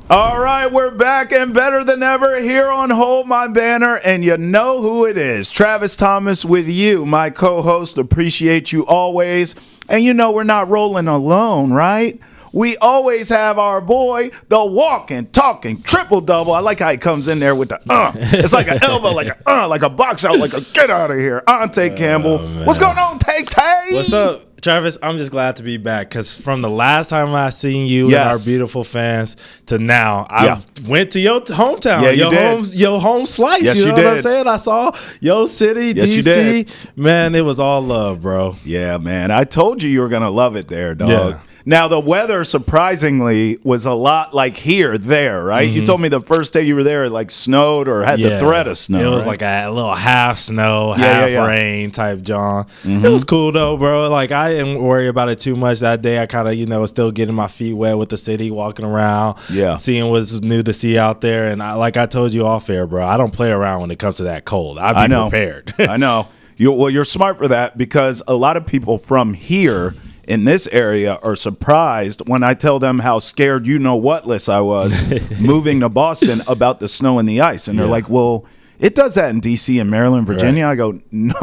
All right, we're back and better than ever here on Hold My Banner, and you know who it is. Travis Thomas with you, my co-host. Appreciate you always. And you know we're not rolling alone, right? We always have our boy, the walking, talking, triple-double. I like how he comes in there with the It's like an elbow, like a box out, like a get out of here. Ountae Campbell. What's going on, Tay? What's up? Travis, I'm just glad to be back because from the last time I seen you and our beautiful fans to now, I went to your hometown, your home slice. Yes, you know did. what I'm saying? I saw your city, yes, DC. You did. Man, it was all love, bro. Yeah, man. I told you were going to love it there, dog. Yeah. Now, the weather, surprisingly, was a lot like there, right? Mm-hmm. You told me the first day you were there, it like snowed or had the threat of snow. It was like a little half snow, half rain type, John. Mm-hmm. It was cool, though, bro. Like, I didn't worry about it too much that day. I kind of, was still getting my feet wet with the city, walking around, seeing what's new to see out there. And like I told you off air, bro, I don't play around when it comes to that cold. I be prepared. I know. You're smart for that because a lot of people from here in this area are surprised when I tell them how scared you-know-what-less I was moving to Boston about the snow and the ice. And they're like, well, it does that in D.C. and Maryland, Virginia. Right. I go, no.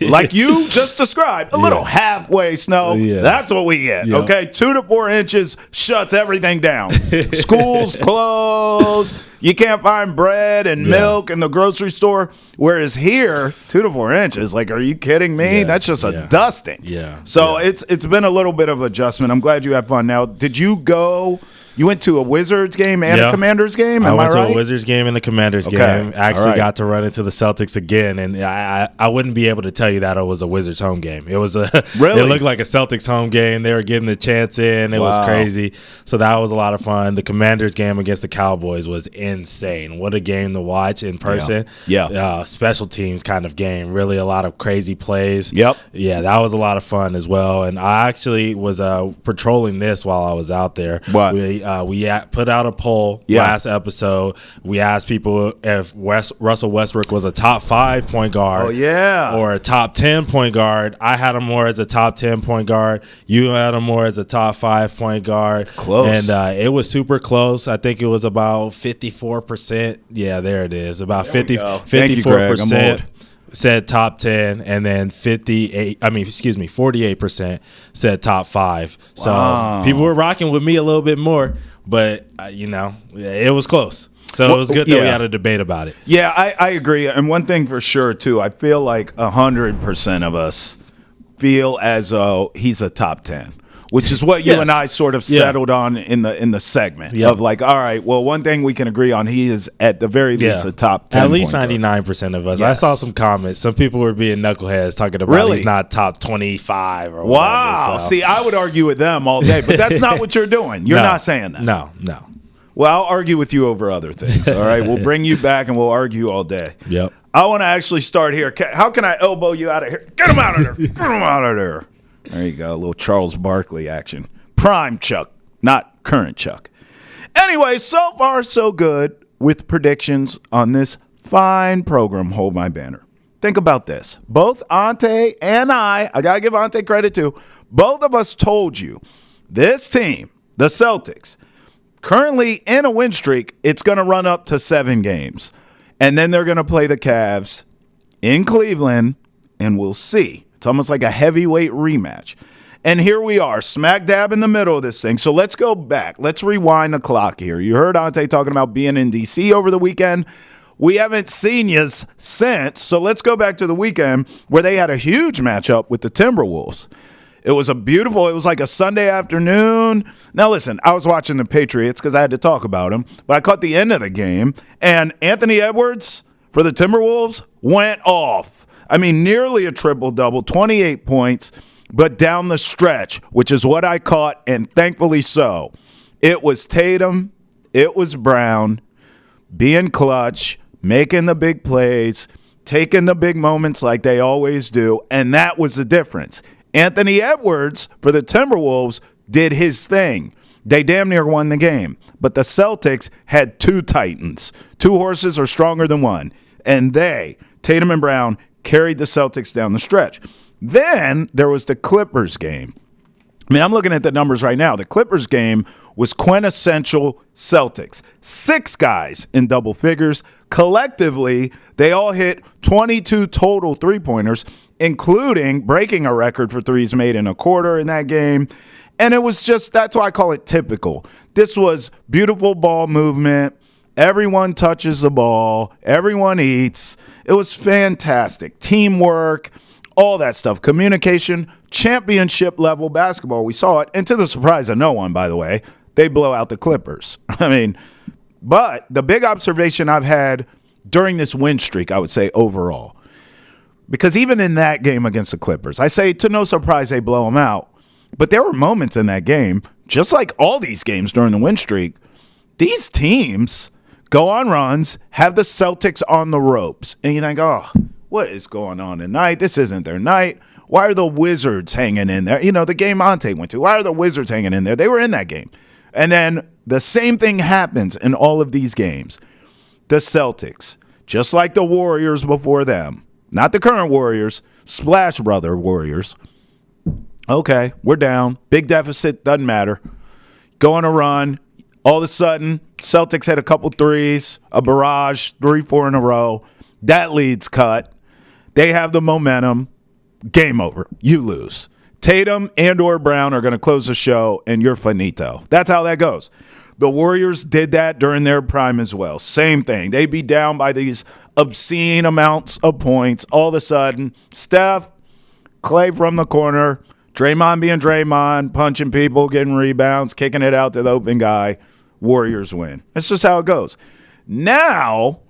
Like you just described, a little halfway snow. Yeah. That's what we get, okay? 2 to 4 inches shuts everything down. Schools closed. You can't find bread and milk in the grocery store. Whereas here, 2 to 4 inches, like, are you kidding me? Yeah. That's just a dusting. Yeah. So it's been a little bit of adjustment. I'm glad you had fun. Now, did you go? You went to a Wizards game and a Commanders game? I went to a Wizards game and a Commanders game. I actually got to run into the Celtics again, and I wouldn't be able to tell you that it was a Wizards home game. It was It looked like a Celtics home game. They were getting the chance in. It was crazy. So that was a lot of fun. The Commanders game against the Cowboys was insane. What a game to watch in person. Yeah. Special teams kind of game. Really a lot of crazy plays. Yep. Yeah, that was a lot of fun as well. And I actually was patrolling this while I was out there. What? We put out a poll last episode. We asked people if Russell Westbrook was a top 5 point guard or a top 10 point guard. I had him more as a top 10 point guard. You had him more as a top 5 point guard. It's close. And it was super close. I think it was about 54%. Yeah, there it is. About 54%. Said top 10, and then 48% said top 5. So people were rocking with me a little bit more, but it was close. So it was good that we had a debate about it. Yeah, I agree. And one thing for sure too, I feel like 100% of us feel as though he's a top 10. Which is what you and I sort of settled on in the segment of like, all right, well, one thing we can agree on, he is at the very least a top 10. At least 99% of us. Yes. I saw some comments. Some people were being knuckleheads talking about he's not top 25 or whatever. Wow. So. See, I would argue with them all day, but that's not what you're doing. You're not saying that. No. Well, I'll argue with you over other things, all right? We'll bring you back and we'll argue all day. Yep. I want to actually start here. How can I elbow you out of here? Get him out of there. Get him out of there. There you go, a little Charles Barkley action. Prime Chuck, not current Chuck. Anyway, so far so good with predictions on this fine program, Hold My Banner. Think about this. Both Ountae and I got to give Ountae credit too, both of us told you this team, the Celtics, currently in a win streak, it's going to run up to 7 games. And then they're going to play the Cavs in Cleveland, and we'll see. It's almost like a heavyweight rematch. And here we are, smack dab in the middle of this thing. So let's go back. Let's rewind the clock here. You heard Ountae talking about being in D.C. over the weekend. We haven't seen you since. So let's go back to the weekend where they had a huge matchup with the Timberwolves. It was like a Sunday afternoon. Now, listen, I was watching the Patriots because I had to talk about them. But I caught the end of the game. And Anthony Edwards for the Timberwolves went off. I mean, nearly a triple-double, 28 points, but down the stretch, which is what I caught, and thankfully so. It was Tatum, it was Brown, being clutch, making the big plays, taking the big moments like they always do, and that was the difference. Anthony Edwards, for the Timberwolves, did his thing. They damn near won the game, but the Celtics had 2 titans. 2 horses are stronger than one, and Tatum and Brown, carried the Celtics down the stretch. Then there was the Clippers game. I mean, I'm looking at the numbers right now. The Clippers game was quintessential Celtics. 6 guys in double figures. Collectively, they all hit 22 total three-pointers, including breaking a record for threes made in a quarter in that game. And it was just, that's why I call it typical. This was beautiful ball movement. Everyone touches the ball. Everyone eats. It was fantastic. Teamwork, all that stuff. Communication, championship level basketball. We saw it. And to the surprise of no one, by the way, they blow out the Clippers. But the big observation I've had during this win streak, I would say overall, because even in that game against the Clippers, I say to no surprise they blow them out. But there were moments in that game, just like all these games during the win streak, these teams go on runs, have the Celtics on the ropes, and you think, oh, what is going on tonight? This isn't their night. Why are the Wizards hanging in there? The game Ountae went to. Why are the Wizards hanging in there? They were in that game. And then the same thing happens in all of these games. The Celtics, just like the Warriors before them, not the current Warriors, Splash Brother Warriors. Okay, we're down. Big deficit, doesn't matter. Go on a run. All of a sudden, Celtics had a couple threes, a barrage, 3-4 in a row. That lead's cut. They have the momentum. Game over. You lose. Tatum and or Brown are going to close the show, and you're finito. That's how that goes. The Warriors did that during their prime as well. Same thing. They'd be down by these obscene amounts of points. All of a sudden, Steph, Clay from the corner, Draymond being Draymond, punching people, getting rebounds, kicking it out to the open guy. Warriors win. That's just how it goes. Now,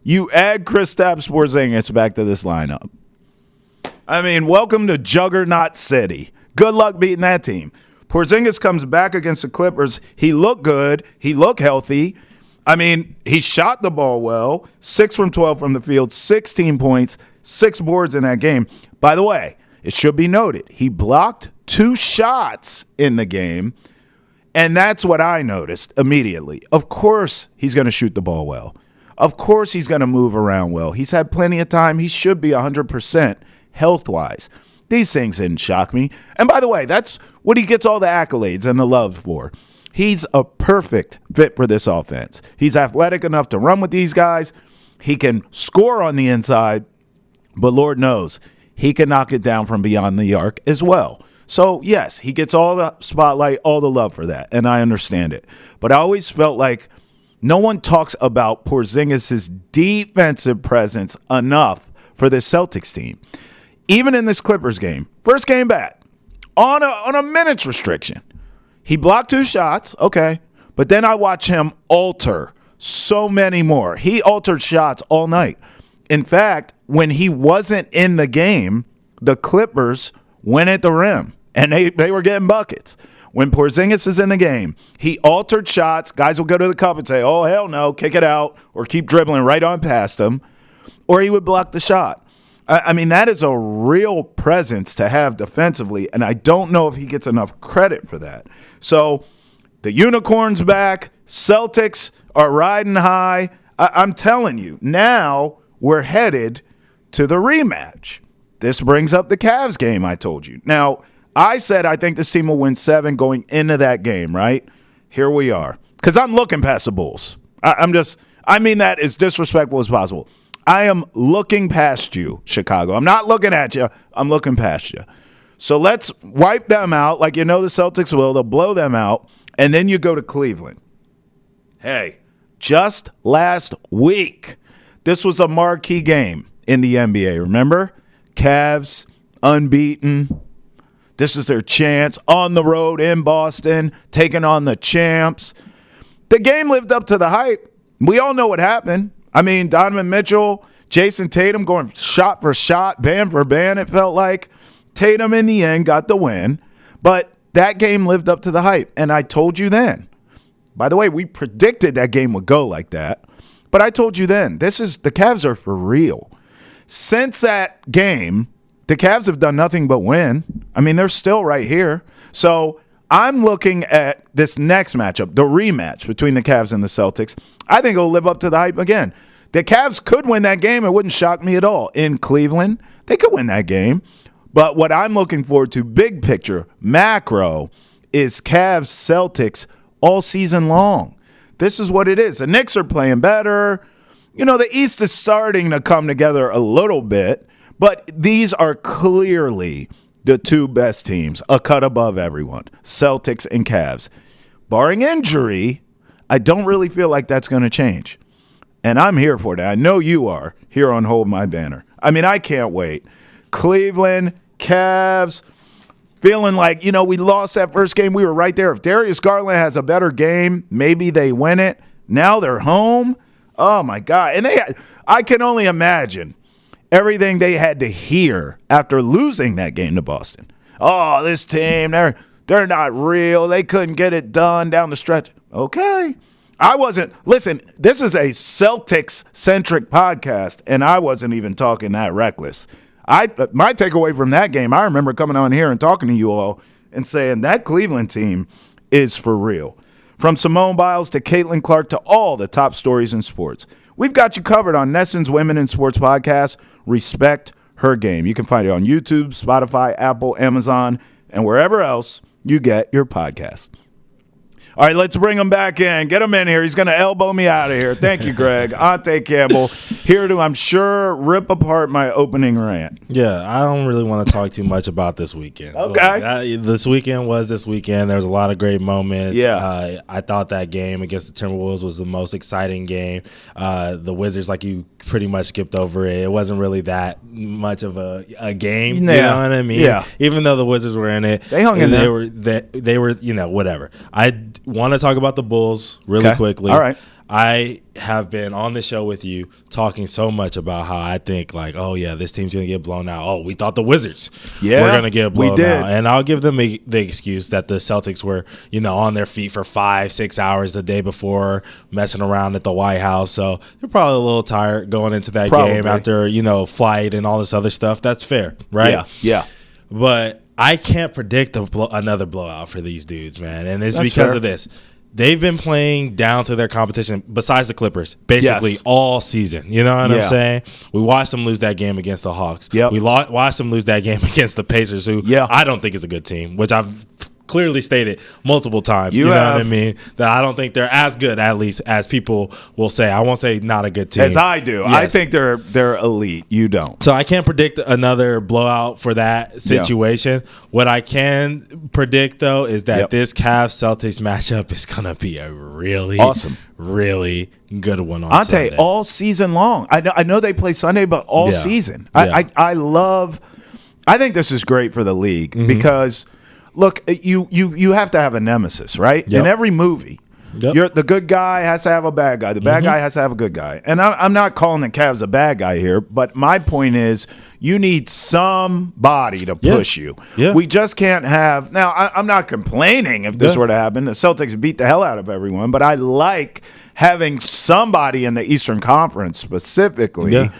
you add Kristaps Porzingis back to this lineup. Welcome to Juggernaut City. Good luck beating that team. Porzingis comes back against the Clippers. He looked good. He looked healthy. He shot the ball well. 6 from 12 from the field, 16 points, 6 boards in that game. By the way, it should be noted, he blocked 2 shots in the game, and that's what I noticed immediately. Of course he's going to shoot the ball well. Of course he's going to move around well. He's had plenty of time. He should be 100% health-wise. These things didn't shock me. And by the way, that's what he gets all the accolades and the love for. He's a perfect fit for this offense. He's athletic enough to run with these guys. He can score on the inside, but Lord knows he can knock it down from beyond the arc as well. So, yes, he gets all the spotlight, all the love for that, and I understand it. But I always felt like no one talks about Porzingis' defensive presence enough for this Celtics team. Even in this Clippers game, first game back, on a minutes restriction, he blocked 2 shots, okay, but then I watch him alter so many more. He altered shots all night. In fact, when he wasn't in the game, the Clippers went at the rim, and they were getting buckets. When Porzingis is in the game, he altered shots. Guys will go to the cup and say, oh, hell no, kick it out, or keep dribbling right on past him, or he would block the shot. That is a real presence to have defensively, and I don't know if he gets enough credit for that. So the unicorn's back. Celtics are riding high. I'm telling you, now we're headed to the rematch. This brings up the Cavs game I told you. Now, I said I think this team will win 7 going into that game, right? Here we are. Because I'm looking past the Bulls. I mean that as disrespectful as possible. I am looking past you, Chicago. I'm not looking at you. I'm looking past you. So let's wipe them out like the Celtics will. They'll blow them out, and then you go to Cleveland. Hey, just last week, this was a marquee game in the NBA, remember? Cavs, unbeaten. This is their chance on the road in Boston, taking on the champs. The game lived up to the hype. We all know what happened. Donovan Mitchell, Jason Tatum going shot for shot, band for band, it felt like. Tatum in the end got the win, but that game lived up to the hype, and I told you then. By the way, we predicted that game would go like that, but I told you then, the Cavs are for real. Since that game, the Cavs have done nothing but win. They're still right here. So I'm looking at this next matchup, the rematch between the Cavs and the Celtics. I think it'll live up to the hype again. The Cavs could win that game. It wouldn't shock me at all. In Cleveland, they could win that game. But what I'm looking forward to, big picture, macro, is Cavs-Celtics all season long. This is what it is. The Knicks are playing better. The East is starting to come together a little bit, but these are clearly the two best teams, a cut above everyone, Celtics and Cavs. Barring injury, I don't really feel like that's going to change. And I'm here for that. I know you are here on Hold My Banner. I mean, I can't wait. Cleveland, Cavs, feeling like, we lost that first game. We were right there. If Darius Garland has a better game, maybe they win it. Now they're home. Oh, my God. And I can only imagine everything they had to hear after losing that game to Boston. Oh, this team, they're not real. They couldn't get it done down the stretch. Okay. Listen, this is a Celtics-centric podcast, and I wasn't even talking that reckless. My takeaway from that game, I remember coming on here and talking to you all and saying that Cleveland team is for real. From Simone Biles to Caitlin Clark to all the top stories in sports. We've got you covered on Nesson's Women in Sports podcast, Respect Her Game. You can find it on YouTube, Spotify, Apple, Amazon, and wherever else you get your podcast. All right, let's bring him back in. Get him in here. He's going to elbow me out of here. Thank you, Greg. Ountae Campbell here to, I'm sure, rip apart my opening rant. Yeah, I don't really want to talk too much about this weekend. Okay. This weekend was this weekend. There was a lot of great moments. Yeah. I thought that game against the Timberwolves was the most exciting game. The Wizards, like you pretty much skipped over it. It wasn't really that much of a game. Yeah. You know what I mean? Yeah. Even though the Wizards were in it. They hung in there. They were, whatever. I want to talk about the Bulls really quickly. All right. I have been on the show with you talking so much about how I think this team's going to get blown out. Oh, we thought the Wizards were going to get blown out. And I'll give them the excuse that the Celtics were, on their feet for 5-6 hours the day before, messing around at the White House. So they're probably a little tired going into that game after, flight and all this other stuff. That's fair, right? Yeah. But I can't predict another blowout for these dudes, man. And it's because of this. They've been playing down to their competition, besides the Clippers, basically all season. You know what I'm saying? We watched them lose that game against the Hawks. Yep. We watched them lose that game against the Pacers, who I don't think is a good team, which I've clearly stated multiple times. You know what I mean? That I don't think they're as good, at least, as people will say. I won't say not a good team. As I do. Yes. I think they're elite. You don't. So I can't predict another blowout for that situation. Yeah. What I can predict, though, is that this Cavs-Celtics matchup is going to be a really good one on Sunday. All season long. I know they play Sunday, but all season. I think this is great for the league because – look, you have to have a nemesis, right? Yep. In every movie, the good guy has to have a bad guy. The bad guy has to have a good guy. And I'm not calling the Cavs a bad guy here, but my point is you need somebody to push you. Yeah. We just can't have – now, I'm not complaining if this were to happen. The Celtics beat the hell out of everyone, but I like having somebody in the Eastern Conference specifically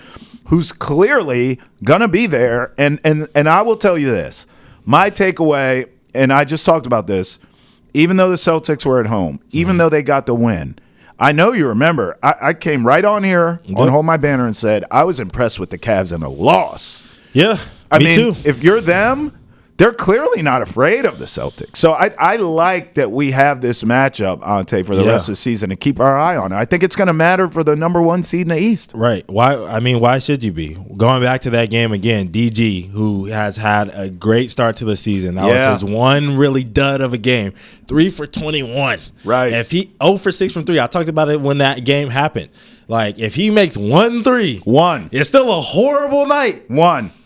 who's clearly going to be there. And I will tell you this. My takeaway – and I just talked about this, even though the Celtics were at home, even though they got the win, I know you remember, I came right on here on Hold My Banner and said I was impressed with the Cavs in a loss. Yeah, I mean, too. If you're them, they're clearly not afraid of the Celtics. So I like that we have this matchup, Ountae, for the rest of the season to keep our eye on it. I think it's going to matter for the number one seed in the East. Right. Why should you be? Going back to that game again, DG, who has had a great start to the season. That was his one really dud of a game. 3 for 21. Right. If he 0 for 6 from 3, I talked about it when that game happened. Like, if he makes 1 3, it's still a horrible night.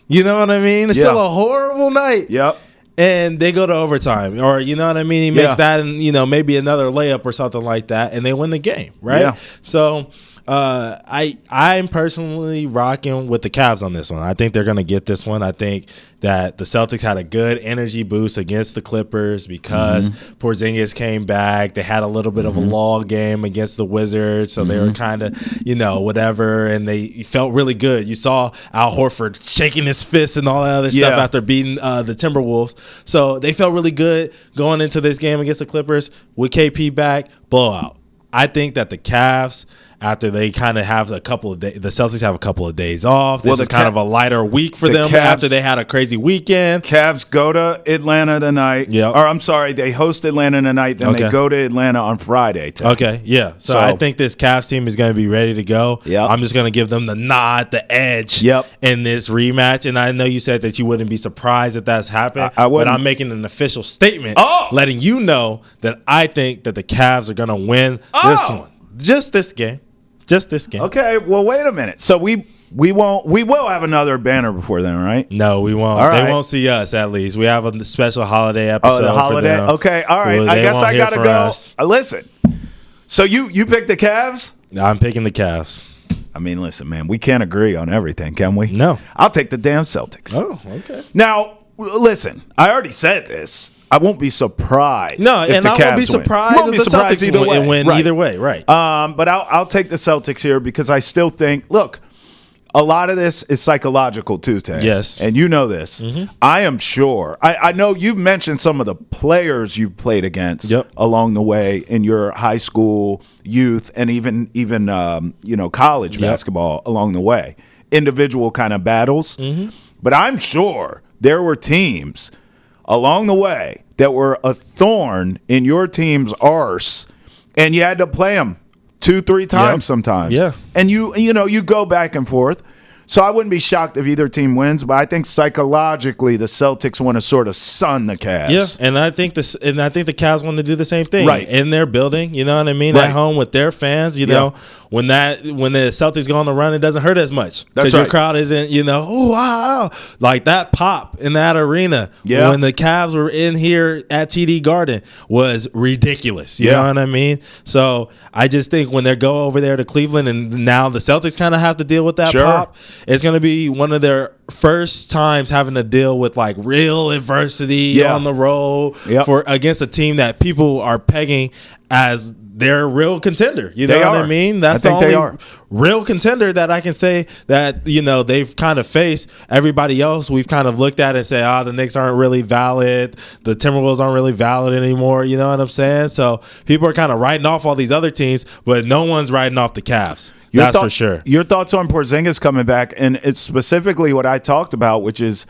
You know what I mean? It's still a horrible night. Yep. And they go to overtime. Or, you know what I mean? He makes that and, maybe another layup or something like that, and they win the game, right? Yeah. So I'm personally rocking with the Cavs on this one. I think they're going to get this one. I think that the Celtics had a good energy boost against the Clippers because Porzingis came back. They had a little bit of a lull game against the Wizards, so they were kind of, whatever, and they felt really good. You saw Al Horford shaking his fist and all that other stuff after beating the Timberwolves. So they felt really good going into this game against the Clippers with KP back. Blowout. I think that the Cavs, after they kind of have a couple of days. The Celtics have a couple of days off. This is kind of a lighter week for them after they had a crazy weekend. Cavs go to Atlanta tonight. Yeah. Or I'm sorry, they host Atlanta tonight. Then they go to Atlanta on Friday. Okay, yeah. So I think this Cavs team is going to be ready to go. Yep. I'm just going to give them the nod, the edge in this rematch. And I know you said that you wouldn't be surprised if that's happened. But I'm making an official statement letting you know that I think that the Cavs are going to win this one. Just this game. Okay, well, wait a minute. So we will have another banner before then, right? No, we won't. They won't see us, at least. We have a special holiday episode. Oh, the holiday? For them. Okay, all right. I guess I got to go. Listen, so you picked the Cavs? I'm picking the Cavs. I mean, listen, man, we can't agree on everything, can we? No. I'll take the damn Celtics. Oh, okay. Now, listen, I already said this. I won't be surprised. No, if and the I Cavs won't be surprised win. if the Celtics win either way, right? But I'll take the Celtics here because I still think, look, a lot of this is psychological too, Tay. Yes. And you know this. Mm-hmm. I am sure. I know you've mentioned some of the players you've played against along the way in your high school, youth, and even college basketball along the way. Individual kind of battles. Mm-hmm. But I'm sure there were teams along the way that were a thorn in your team's arse, and you had to play them 2-3 times sometimes. Yeah. And you go back and forth. So I wouldn't be shocked if either team wins, but I think psychologically the Celtics want to sort of sun the Cavs. Yeah, and I think the Cavs want to do the same thing. Right. In their building, you know what I mean? Right. At home with their fans, you know, when the Celtics go on the run, it doesn't hurt as much. That's right. Your crowd isn't, oh, wow. Like that pop in that arena when the Cavs were in here at TD Garden was ridiculous. You know what I mean? So I just think when they go over there to Cleveland and now the Celtics kind of have to deal with that pop, it's going to be one of their first times having to deal with like real adversity on the road for against a team that people are pegging as their real contender. You know what I mean? That's the only real contender that I can say that, they've kind of faced. Everybody else we've kind of looked at and say, the Knicks aren't really valid. The Timberwolves aren't really valid anymore. You know what I'm saying? So people are kind of writing off all these other teams, but no one's writing off the Cavs. That's for sure. Your thoughts on Porzingis coming back, and it's specifically what I talked about, which is,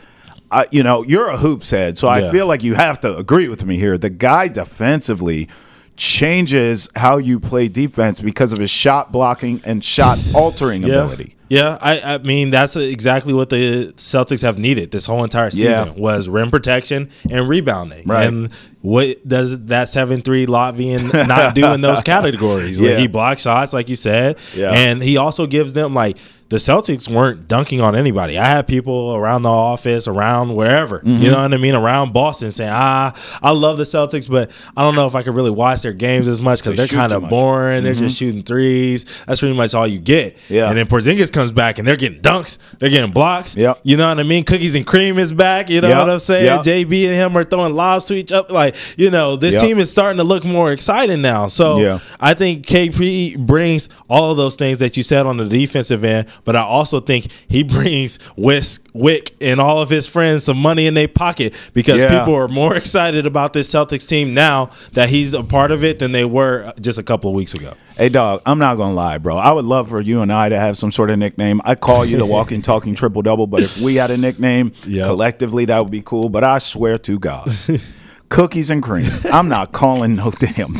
you're a hoops head, so I feel like you have to agree with me here. The guy defensively changes how you play defense because of his shot blocking and shot altering ability. Yeah, I mean, that's exactly what the Celtics have needed this whole entire season was rim protection and rebounding. Right. And what does that 7'3" Latvian not do in those categories? Like, he blocks shots, like you said, and he also gives them, like, the Celtics weren't dunking on anybody. I had people around the office, around wherever, you know what I mean, around Boston saying, I love the Celtics, but I don't know if I could really watch their games as much because they're kind of boring. They're just shooting threes. That's pretty much all you get. Yeah. And then Porzingis comes back and they're getting dunks. They're getting blocks. Yep. You know what I mean? Cookies and Cream is back. You know what I'm saying? Yep. JB and him are throwing lobs to each other. Like, this team is starting to look more exciting now. So I think KP brings all of those things that you said on the defensive end, but I also think he brings Wick and all of his friends some money in their pocket because people are more excited about this Celtics team now that he's a part of it than they were just a couple of weeks ago. Hey, dog, I'm not going to lie, bro. I would love for you and I to have some sort of nickname. I call you the walking, talking triple-double, but if we had a nickname collectively, that would be cool. But I swear to God, Cookies and Cream. I'm not calling no damn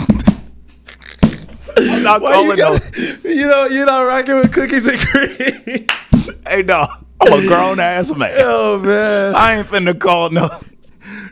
I'm not calling no. You're not rocking with Cookies and Cream. Hey, dog, I'm a grown ass man. Oh man, I ain't finna call no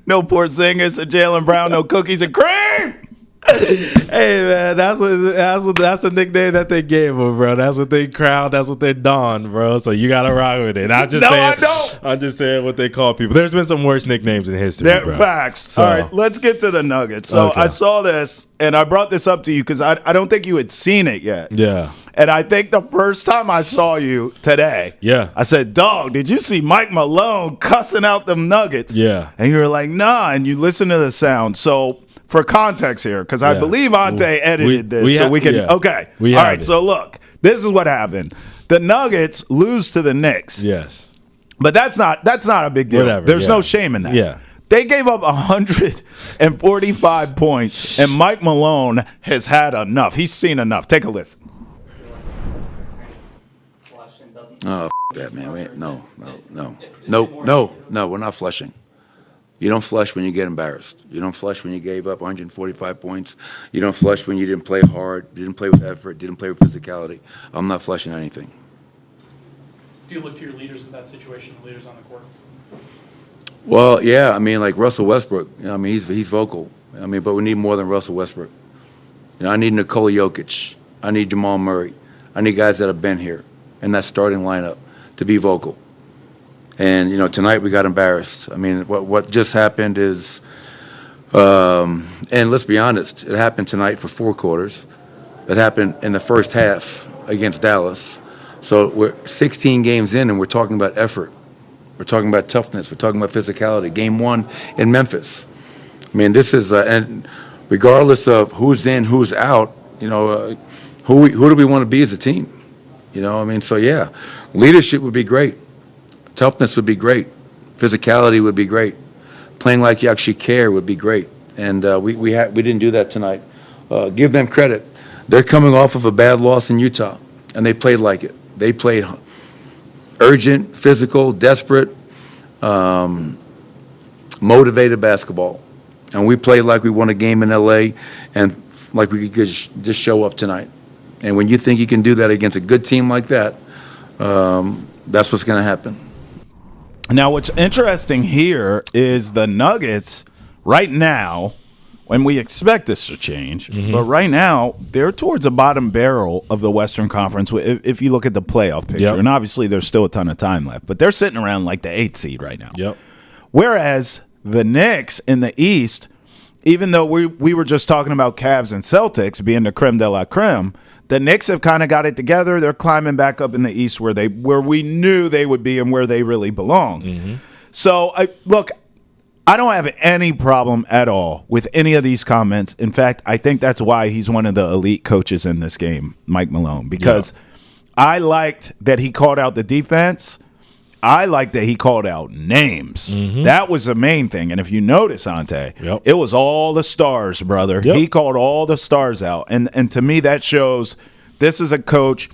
Porzingis or Jaylen Brown no Cookies and Cream. Hey man, that's the nickname that they gave him, bro. That's what they crowned. That's what they're donned, bro. So you gotta rock with it. I don't. I'm just saying what they call people. There's been some worse nicknames in history, bro. Facts. So. All right, let's get to the Nuggets. So I saw this, and I brought this up to you because I don't think you had seen it yet. Yeah. And I think the first time I saw you today, I said, dog, did you see Mike Malone cussing out them Nuggets? Yeah. And you were like, nah, and you listen to the sound. So for context here, because I believe Ountae edited this, so we can. Okay. All right. So look, this is what happened. The Nuggets lose to the Knicks. Yes. But that's not a big deal. Whatever. There's no shame in that. Yeah. They gave up 145 points, and Mike Malone has had enough. He's seen enough. Take a listen. Oh, that, man. No. We're not flushing. You don't flush when you get embarrassed. You don't flush when you gave up 145 points. You don't flush when you didn't play hard, you didn't play with effort, didn't play with physicality. I'm not flushing anything. Do you look to your leaders in that situation, the leaders on the court? Well, yeah, I mean, like Russell Westbrook. You know, I mean, he's vocal. I mean, but we need more than Russell Westbrook. You know, I need Nickeil Jokic. I need Jamal Murray. I need guys that have been here in that starting lineup to be vocal. And, you know, tonight we got embarrassed. I mean, what just happened is, and let's be honest, it happened tonight for 4 quarters. It happened in the first half against Dallas. So we're 16 games in and we're talking about effort. We're talking about toughness. We're talking about physicality. Game 1 in Memphis. I mean, this is, and regardless of who's in, who's out, you know, who do we want to be as a team? You know, I mean, so yeah, leadership would be great. Toughness would be great. Physicality would be great. Playing like you actually care would be great. And we didn't do that tonight. Give them credit. They're coming off of a bad loss in Utah, and they played like it. They played urgent, physical, desperate, motivated basketball. And we played like we won a game in L.A. and like we could just show up tonight. And when you think you can do that against a good team like that, that's what's going to happen. Now, what's interesting here is the Nuggets right now, when we expect this to change, but right now they're towards the bottom barrel of the Western Conference if you look at the playoff picture. Yep. And obviously there's still a ton of time left, but they're sitting around like the 8th seed right now. Yep. Whereas the Knicks in the East, even though we were just talking about Cavs and Celtics being the creme de la creme, the Knicks have kind of got it together. They're climbing back up in the East where we knew they would be and where they really belong. So, I don't have any problem at all with any of these comments. In fact, I think that's why he's one of the elite coaches in this game, Mike Malone, because I liked that he called out the defense. I like that he called out names. That was the main thing. And if you notice, Ountae, it was all the stars, brother. He called all the stars out. And to me, that shows this is a coach.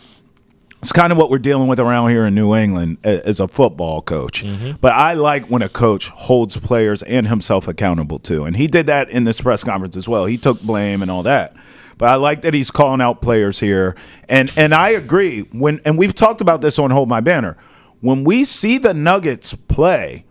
It's kind of what we're dealing with around here in New England as a football coach. But I like when a coach holds players and himself accountable, too. And he did that in this press conference as well. He took blame and all that. But I like that he's calling out players here. And I agree. And we've talked about this on Hold My Banner. When we see the Nuggets play,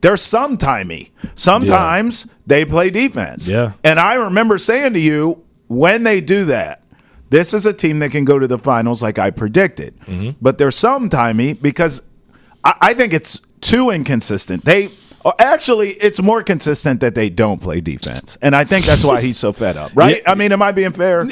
they're sometimey. Sometimes they play defense. And I remember saying to you, when they do that, this is a team that can go to the finals like I predicted. But they're sometimey because I think it's too inconsistent. Actually, it's more consistent that they don't play defense. And I think that's why he's so fed up, right? I mean, am I being fair?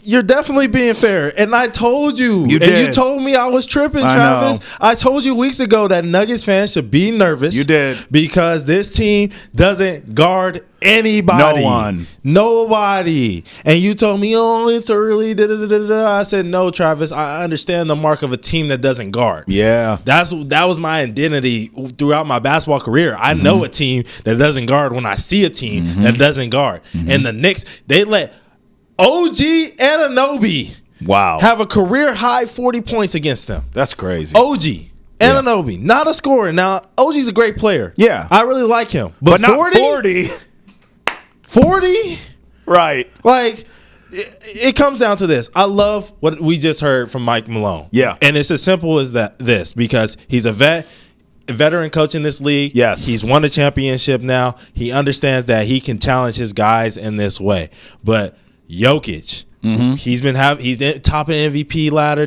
You're definitely being fair. And I told you. You did. And you told me I was tripping, Travis. I told you weeks ago that Nuggets fans should be nervous. You did. Because this team doesn't guard anybody. No one. Nobody. And you told me, oh, it's early. I said, no, Travis, I understand the mark of a team that doesn't guard. Yeah. That was my identity throughout my basketball career. I know a team that doesn't guard when I see a team that doesn't guard. And the Knicks, they let OG Anunoby have a career high 40 points against them. That's crazy. OG Anunoby, not a scorer. Now, OG's a great player. Yeah. I really like him. But not 40. 40? Right. Like, it comes down to this. I love what we just heard from Mike Malone. Yeah. And it's as simple as this because he's a veteran coach in this league. Yes. He's won a championship now. He understands that he can challenge his guys in this way. But Jokic, he's top of MVP ladder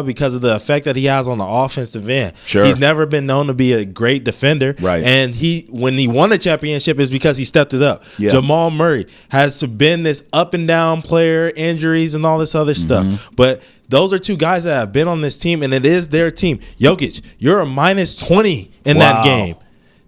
because of the effect that he has on the offensive end. Sure. He's never been known to be a great defender. Right. And when he won a championship is because he stepped it up. Yeah. Jamal Murray has been this up and down player, injuries and all this other stuff. But those are two guys that have been on this team, and it is their team. Jokic, you're a minus 20 in that game.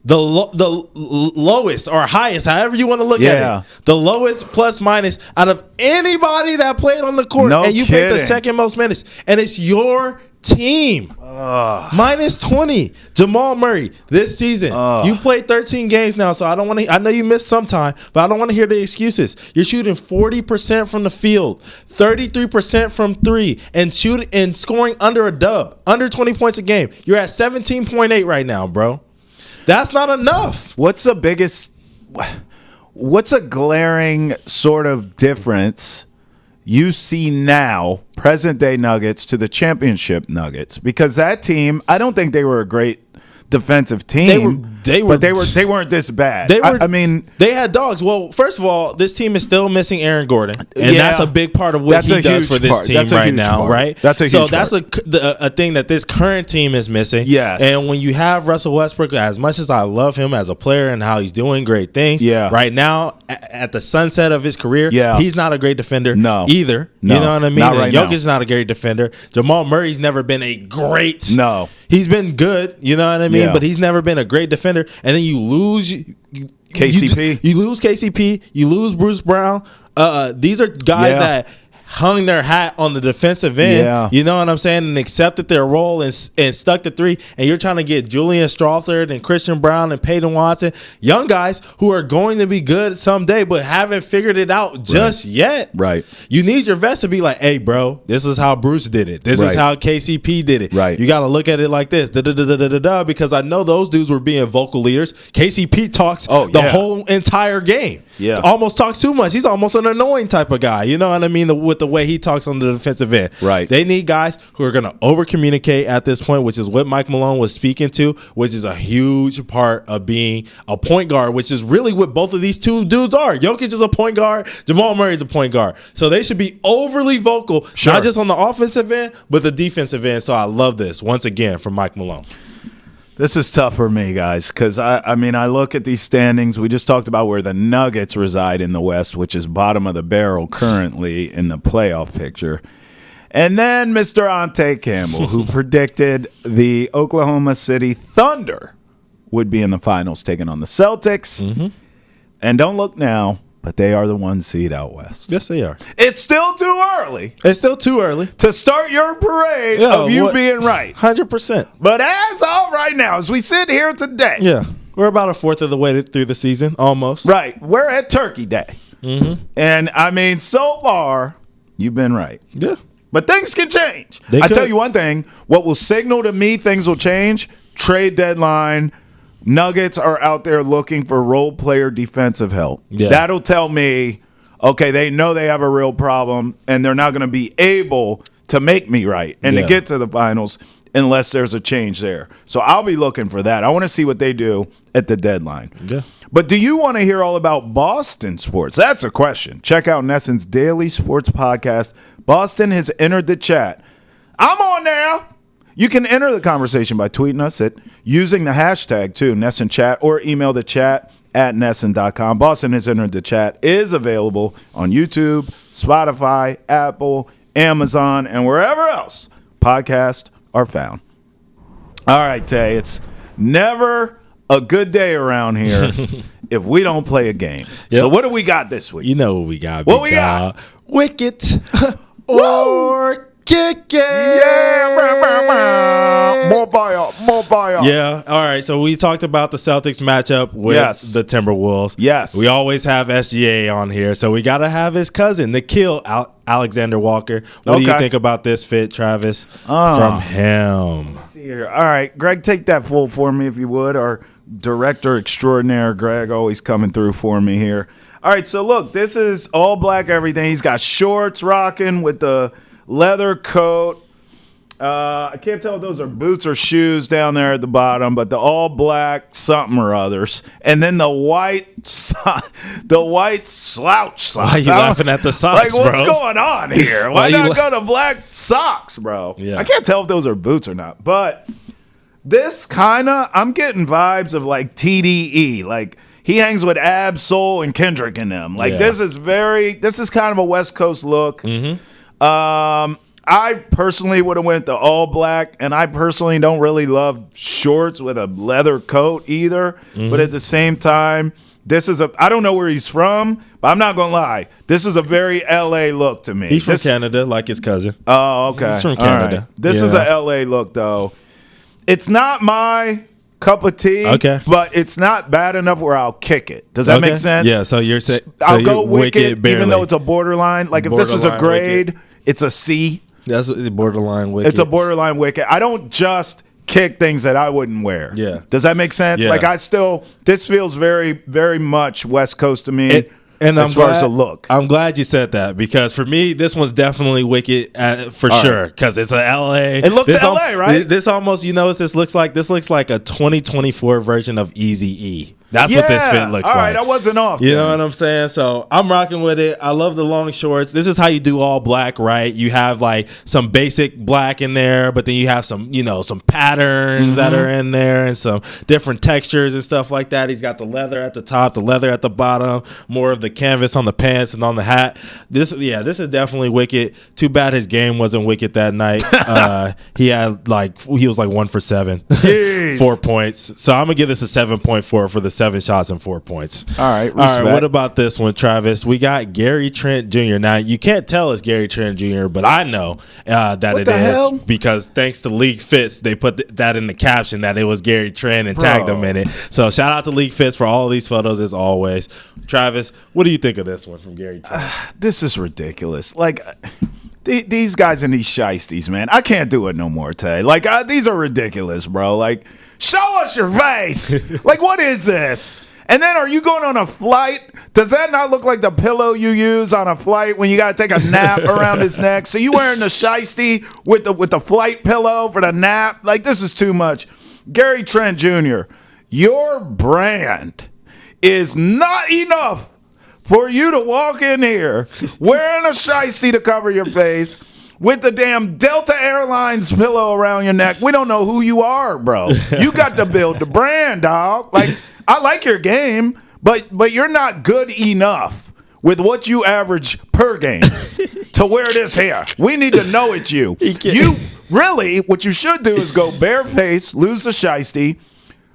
The lowest or highest, however you want to look at it. The lowest plus minus out of anybody that played on the court. No and you kidding. played the second most minutes. And it's your team. Minus 20. Jamal Murray this season. You played 13 games now, so I don't want to. I know you missed some time, but I don't want to hear the excuses. You're shooting 40% from the field, 33% from three, and scoring under a dub, under 20 points a game. You're at 17.8 right now, bro. That's not enough. What's a glaring sort of difference you see now, present-day Nuggets to the championship Nuggets? Because that team, I don't think they were a great defensive team. They weren't this bad. They had dogs. Well, first of all, this team is still missing Aaron Gordon, and that's a big part of what he does for this team right now, right? That's a huge part. A thing that this current team is missing. Yes. And when you have Russell Westbrook, as much as I love him as a player and how he's doing great things, right now at the sunset of his career, he's not a great defender either. No. You know what I mean? Not right Jokic is not a great defender. Jamal Murray's never been a great. No. He's been good, you know what I mean? Yeah. But he's never been a great defender. And then you lose KCP. You lose KCP. You lose Bruce Brown. These are guys that hung their hat on the defensive end. Yeah. You know what I'm saying? And accepted their role and stuck to three. And you're trying to get Julian Strawthird and Christian Brown and Peyton Watson, young guys who are going to be good someday but haven't figured it out just yet. Right. You need your vets to be like, hey, bro, this is how Bruce did it. This is how KCP did it. Right. You got to look at it like this. Because I know those dudes were being vocal leaders. KCP talks the whole entire game. Yeah. Almost talks too much. He's almost an annoying type of guy. You know what I mean? With the way he talks on the defensive end. Right. They need guys who are going to over-communicate at this point, which is what Mike Malone was speaking to, which is a huge part of being a point guard, which is really what both of these two dudes are. Jokic is a point guard. Jamal Murray is a point guard. So they should be overly vocal, not just on the offensive end, but the defensive end. So I love this, once again, from Mike Malone. This is tough for me, guys, because I look at these standings. We just talked about where the Nuggets reside in the West, which is bottom of the barrel currently in the playoff picture. And then Mr. Ountae Campbell, who predicted the Oklahoma City Thunder would be in the finals, taking on the Celtics. Mm-hmm. And don't look now, but they are the 1 seed out west. Yes, they are. It's still too early. It's still too early to start your parade of you being right. 100%. But as of right now, as we sit here today. We're about a fourth of the way through the season, almost. Right. We're at Turkey Day. Mm-hmm. And, so far, you've been right. Yeah. But things can change. I tell you one thing. What will signal to me things will change, trade deadline, Nuggets are out there looking for role player defensive help. Yeah. That'll tell me, okay, they know they have a real problem, and they're not going to be able to make me right and to get to the finals unless there's a change there. So I'll be looking for that. I want to see what they do at the deadline. Yeah. But do you want to hear all about Boston sports? That's a question. Check out Nesson's Daily Sports Podcast. Boston has entered the chat. I'm on there. You can enter the conversation by tweeting us at using the hashtag, too, NessonChat, or email the chat at Nesson.com. Boston has entered the chat. Is available on YouTube, Spotify, Apple, Amazon, and wherever else podcasts are found. All right, Tay, it's never a good day around here if we don't play a game. Yep. So what do we got this week? You know what we got. What we got? Wicket or kick it. Yeah. More fire. Yeah. All right. So we talked about the Celtics matchup with the Timberwolves. Yes. We always have SGA on here. So we got to have his cousin, Nickeil Alexander-Walker. What do you think about this fit, Travis, from him? Let's see here. All right. Greg, take that full for me if you would. Our director extraordinaire, Greg, always coming through for me here. All right. So, look, this is all black everything. He's got shorts rocking with the leather coat. I can't tell if those are boots or shoes down there at the bottom, but the all black something or others, and then the white slouch socks. Why are you laughing at the socks, bro? Like, what's going on here? Why not go to black socks, bro? Yeah. I can't tell if those are boots or not, but this I'm getting vibes of like TDE, like he hangs with Ab, Soul, and Kendrick in them. Like this is kind of a West Coast look. Mm-hmm. I personally would have went the all black, and I personally don't really love shorts with a leather coat either. Mm-hmm. But at the same time, I don't know where he's from, but I'm not going to lie. This is a very L.A. look to me. He's from Canada, like his cousin. Oh, okay. He's from Canada. Right. This is a L.A. look, though. It's not my cup of tea, but it's not bad enough where I'll kick it. Does that make sense? Yeah, so you're saying I'll go wicked even though it's a borderline. Like if this is a grade, it's a C. That's borderline wicked. It's a borderline wicked. I don't just kick things that I wouldn't wear. Yeah. Does that make sense? Yeah. Like this feels very, very much West Coast to me. And as far as the look, I'm glad you said that because for me, this one's definitely wicked for sure because it's a LA. It looks LA, right? This almost, you know what this looks like? This looks like a 2024 version of Eazy-E. That's what this fit looks like. All right, I wasn't off. You know what I'm saying? So I'm rocking with it. I love the long shorts. This is how you do all black, right? You have like some basic black in there, but then you have some, some patterns that are in there and some different textures and stuff like that. He's got the leather at the top, the leather at the bottom, more of the canvas on the pants and on the hat. This is definitely wicked. Too bad his game wasn't wicked that night. He was like 1 for 7, 4 points. So I'm gonna give this a 7.4 for the 7 shots and 4 points. All right. What about this one, Travis? We got Gary Trent Jr. Now, you can't tell it's Gary Trent Jr., but I know that it is because thanks to League Fits, they put that in the caption that it was Gary Trent and tagged him in it. So shout out to League Fits for all of these photos as always. Travis, what do you think of this one from Gary Trent? This is ridiculous. Like, these guys and these shiesties, man. I can't do it no more, Tay. Like, these are ridiculous, bro. Like, show us your face. Like, what is this? And then are you going on a flight? Does that not look like the pillow you use on a flight when you got to take a nap around his neck? So you wearing the shiesty with the flight pillow for the nap? Like, this is too much. Gary Trent Jr., your brand is not enough for you to walk in here wearing a shiesty to cover your face with the damn Delta Airlines pillow around your neck. We don't know who you are, bro. You got to build the brand, dog. Like, I like your game, but you're not good enough with what you average per game to wear this hair. We need to know it's you. You really, what you should do is go bareface, lose the shiesty,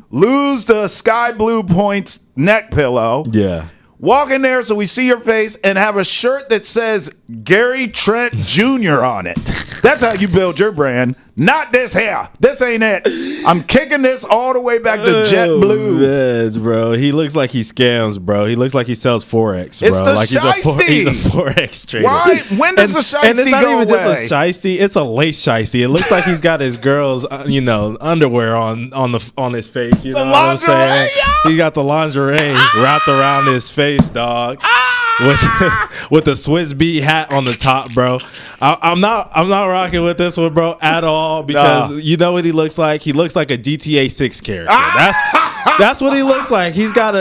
lose the sky blue points neck pillow. Yeah. Walk in there so we see your face and have a shirt that says Gary Trent Jr. on it. That's how you build your brand. Not this hair. This ain't it. I'm kicking this all the way back to JetBlue. Man, bro. He looks like he scams, bro. He looks like he sells Forex, bro. It's the like shiesty. He's a Forex trader. Why? When does the shiesty and it's not go even away? just a shiesty. It's a lace shiesty. It looks like he's got his girl's, underwear on his face. You know what I'm saying? He got the lingerie wrapped around his face, dog. With the Swiss beat hat on the top, bro. I'm not rocking with this one, bro, at all because you know what he looks like? He looks like a GTA 6 character. That's what he looks like. He's got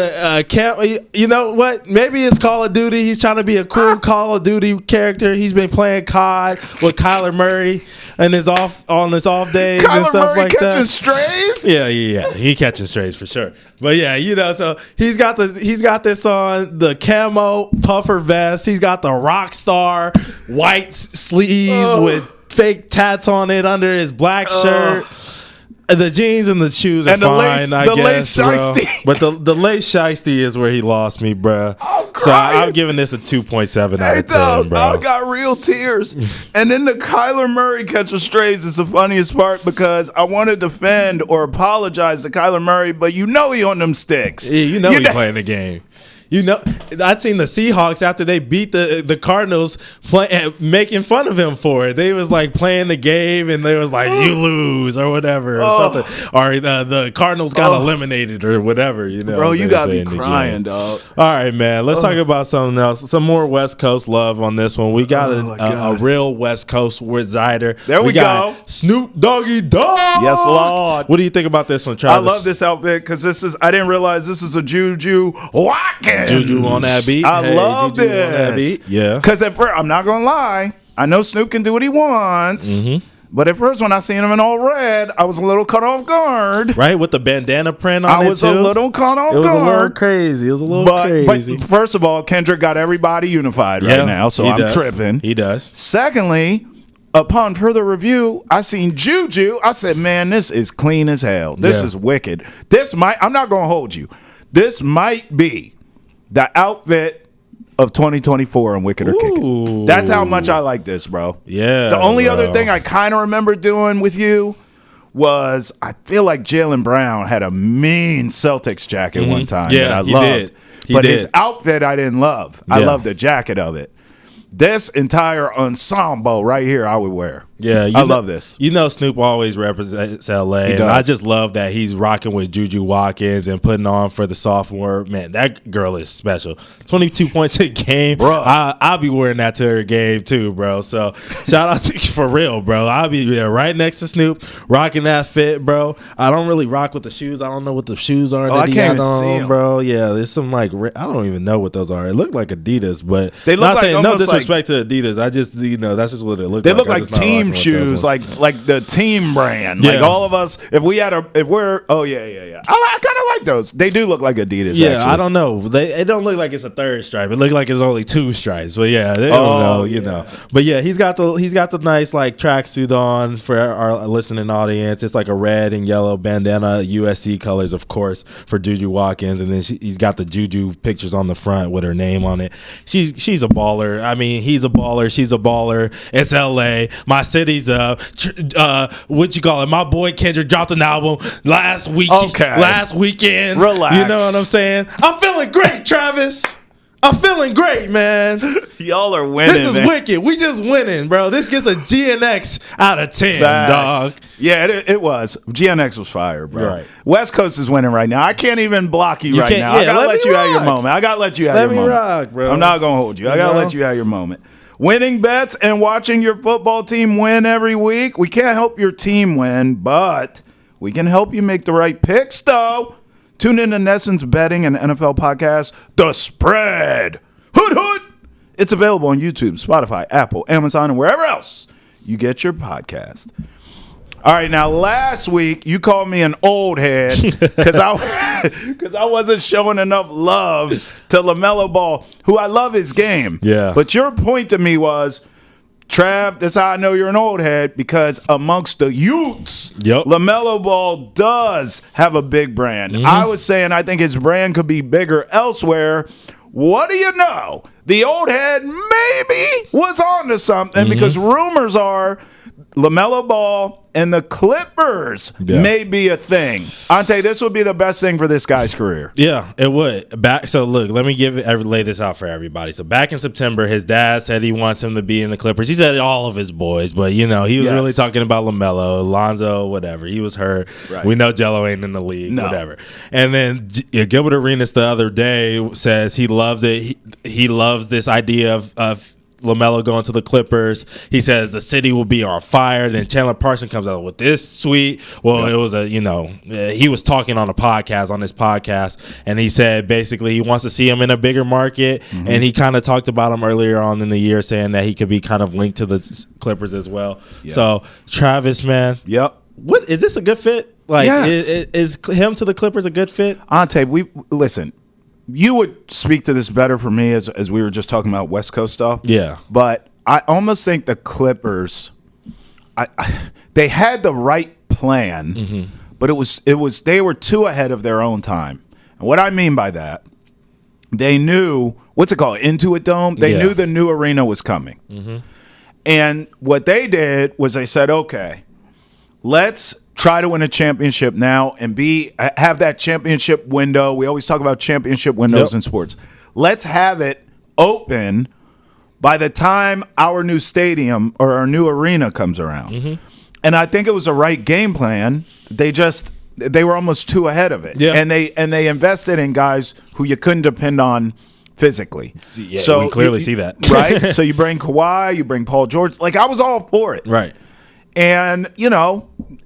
you know what? Maybe it's Call of Duty. He's trying to be a cool Call of Duty character. He's been playing COD with Kyler Murray on his off days Kyler and stuff Murray like that. catching strays? Yeah. He catching strays for sure. But yeah, so he's got this on, the camo puffer vest. He's got the rock star white sleeves with fake tats on it under his black shirt. The jeans and the shoes are and fine, I guess, lace shiesty. But the lace shiesty is where he lost me, bro. So I'm giving this a 2.7 out of 10, bro. I got real tears. And then the Kyler Murray catch of strays is the funniest part because I want to defend or apologize to Kyler Murray, but he on them sticks. Yeah, he playing the game. I'd seen the Seahawks after they beat the Cardinals making fun of him for it. They was like playing the game and they was like, you lose or whatever or something. Or the Cardinals got eliminated or whatever. Bro, you got to be crying, dog. All right, man. Let's talk about something else. Some more West Coast love on this one. We got a real West Coast resider. There we go. Snoop Doggy Dogg. Yes, Lord. What do you think about this one, Travis? I love this outfit because I didn't realize this is a Juju Watkins. Juju on that beat. I love Juju this. On that beat. Yeah. Because at first, I'm not going to lie. I know Snoop can do what he wants. Mm-hmm. But at first, when I seen him in all red, I was a little caught off guard. Right, with the bandana print on it, I was a little caught off guard. It was a little crazy. It was a little crazy. But first of all, Kendrick got everybody unified right now, so I'm tripping. He does. Secondly, upon further review, I seen Juju. I said, man, this is clean as hell. This is wicked. I'm not going to hold you. This might be the outfit of 2024 in Wicked or Kick It. That's how much I like this, bro. Yeah. The only other thing I kind of remember doing with you was I feel like Jaylen Brown had a mean Celtics jacket one time that I loved. But his outfit I didn't love. I loved the jacket of it. This entire ensemble right here I would wear. Yeah, I love this. You know, Snoop always represents LA, and I just love that he's rocking with Juju Watkins and putting on for the sophomore. Man, that girl is special. 22 points a game, bro. I'll be wearing that to her game too, bro. So shout out to you for real, bro. I'll be right next to Snoop, rocking that fit, bro. I don't really rock with the shoes. I don't know what the shoes are that he had on, bro. Yeah, there's some like I don't even know what those are. It looked like Adidas, but they look not like saying no disrespect to Adidas. I just that's just what it looked like. They look like team shoes, like the team brand. Like all of us, if we're I kind of like those. They do look like Adidas. Yeah, actually. I don't know. It don't look like it's a third stripe. It look like it's only two stripes. But yeah, they don't know, you know. But yeah, he's got the nice like tracksuit on for our listening audience. It's like a red and yellow bandana, USC colors, of course, for Juju Watkins, and then he's got the Juju pictures on the front with her name on it. She's a baller. I mean, he's a baller. She's a baller. It's LA. My city's what you call it? My boy Kendrick dropped an album last weekend. Relax. You know what I'm saying? I'm feeling great, Travis. I'm feeling great, man. Y'all are winning. This is wicked. We just winning, bro. This gets a GNX out of 10, dog. Yeah, it was. GNX was fire, bro. Right. West Coast is winning right now. I can't even block you right now. I gotta let you have your moment. Let me rock, bro. I'm not gonna hold you. I gotta let you have your moment. Winning bets and watching your football team win every week. We can't help your team win, but we can help you make the right picks, though. Tune in to Nesson's Betting and NFL podcast, The Spread. Hood, hood. It's available on YouTube, Spotify, Apple, Amazon, and wherever else you get your podcast. All right, now last week you called me an old head because I wasn't showing enough love to LaMelo Ball, who I love his game. Yeah. But your point to me was, Trav, that's how I know you're an old head, because amongst the youths, LaMelo Ball does have a big brand. I was saying I think his brand could be bigger elsewhere. What do you know? The old head maybe was onto something because rumors are LaMelo Ball and the Clippers may be a thing. Ountae, this would be the best thing for this guy's career. Yeah, it would. So look, let me lay this out for everybody. So back in September, his dad said he wants him to be in the Clippers. He said all of his boys, but he was really talking about LaMelo, Lonzo, whatever. He was hurt. Right. We know Jello ain't in the league, whatever. And then Gilbert Arenas the other day says he loves it. He loves this idea of LaMelo going to the Clippers. He says the city will be on fire. Then Chandler Parsons comes out with this tweet. Well, it was he was talking on his podcast, and he said basically he wants to see him in a bigger market. And he kind of talked about him earlier on in the year, saying that he could be kind of linked to the Clippers as well. So Travis, man, what is this a good fit? Like, is him to the Clippers a good fit? Ountae, listen. You would speak to this better for me as we were just talking about West Coast stuff. Yeah. But I almost think the Clippers, they had the right plan, but it was they were too ahead of their own time. And what I mean by that, they knew, what's it called, Intuit Dome? They knew the new arena was coming. And what they did was they said, okay, let's try to win a championship now and have that championship window. We always talk about championship windows in sports. Let's have it open by the time our new stadium or our new arena comes around. And I think it was a right game plan. They were almost too ahead of it. And they invested in guys who you couldn't depend on physically. So we clearly see that. Right? So you bring Kawhi, you bring Paul George. Like, I was all for it. Right. And,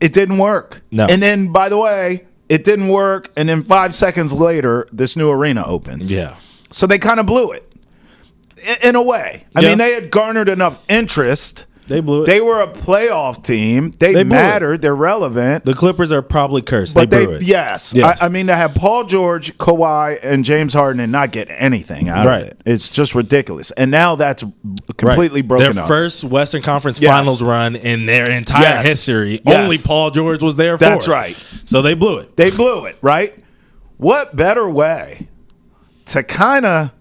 it didn't work. No. And then, by the way, it didn't work. And then 5 seconds later, this new arena opens. Yeah. So they kind of blew it in a way. I mean, they had garnered enough interest. They blew it. They were a playoff team. They mattered. They're relevant. The Clippers are probably cursed. But they blew it. Yes. I mean, to have Paul George, Kawhi, and James Harden and not get anything out of it. It's just ridiculous. And now that's completely broken their up. Their first Western Conference Finals run in their entire history. Only Paul George was there for. That's right. So they blew it. They blew it, right? What better way to kind of,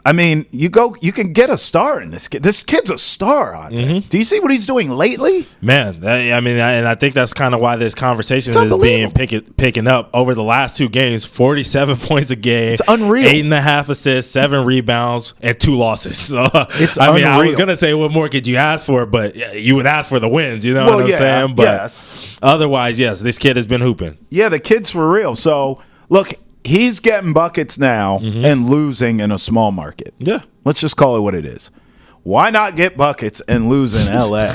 I mean, you can get a star in this kid. This kid's a star, Ountae. Do you see what he's doing lately? Man, I think that's kind of why this conversation is being picking up over the last 2 games. 47 points a game. It's unreal. 8.5 assists, 7 rebounds, and 2 losses. So, it's unreal. I was going to say, what more could you ask for? But you would ask for the wins. You know what I'm saying? But otherwise, yes, this kid has been hooping. Yeah, the kid's for real. So, look, he's getting buckets now and losing in a small market. Yeah. Let's just call it what it is. Why not get buckets and lose in L.A.?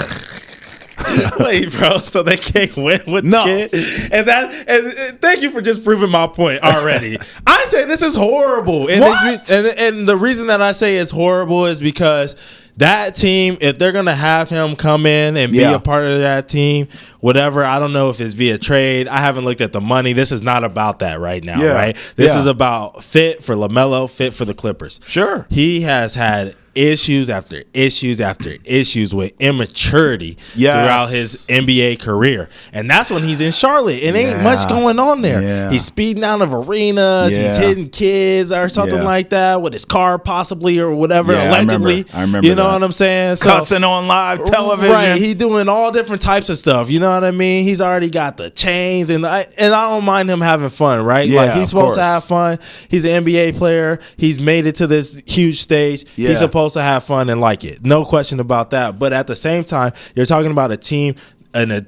Wait, bro. So they can't win with the kid? And thank you for just proving my point already. I say this is horrible. And, and the reason that I say it's horrible is because that team, if they're going to have him come in and be a part of that team, whatever, I don't know if it's via trade. I haven't looked at the money. This is not about that right now, right? This is about fit for LaMelo, fit for the Clippers. Sure. He has had issues after issues after issues with immaturity throughout his NBA career. And that's when he's in Charlotte. It ain't much going on there. Yeah. He's speeding out of arenas. He's hitting kids or something like that with his car possibly or whatever, allegedly. I remember you know what I'm saying? So, cussing on live television. Right. He's doing all different types of stuff. You know what I mean? He's already got the chains. And I don't mind him having fun, right? Yeah, like he's supposed to have fun. He's an NBA player. He's made it to this huge stage. Yeah. He's supposed to have fun and like it. No question about that. But at the same time, you're talking about a team, an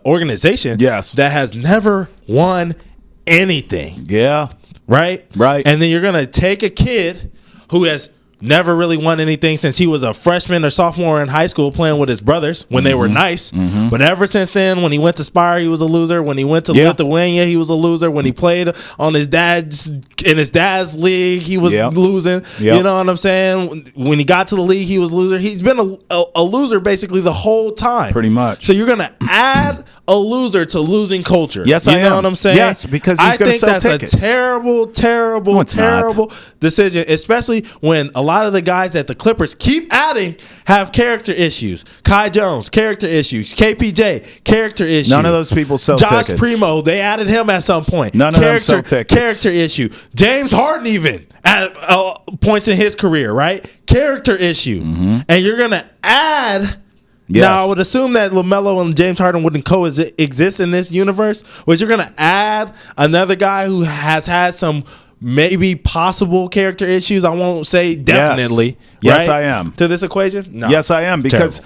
organization that has never won anything. Yeah. Right? Right. And then you're going to take a kid who has never really won anything since he was a freshman or sophomore in high school playing with his brothers when they were nice. But ever since then, when he went to Spire, he was a loser. When he went to Lithuania, he was a loser. When he played on his dad's league, he was losing. You know what I'm saying? When he got to the league, he was a loser. He's been a loser basically the whole time. Pretty much. So you're going to add a loser to losing culture. Yes, you know what I'm saying? Yes, because he's going to sell tickets. I think that's a terrible decision, especially when a lot of the guys that the Clippers keep adding have character issues. Kai Jones, character issues. KPJ, character issues. None of those people sell tickets. Josh Primo, they added him at some point. None of them sell tickets. Character issue. James Harden even at points in his career, right? Character issue. And you're going to add... Yes. Now, I would assume that LaMelo and James Harden wouldn't coexist in this universe, which you're going to add another guy who has had some maybe possible character issues. I won't say definitely. Yes, right? I am. To this equation? No. Yes, I am. Because,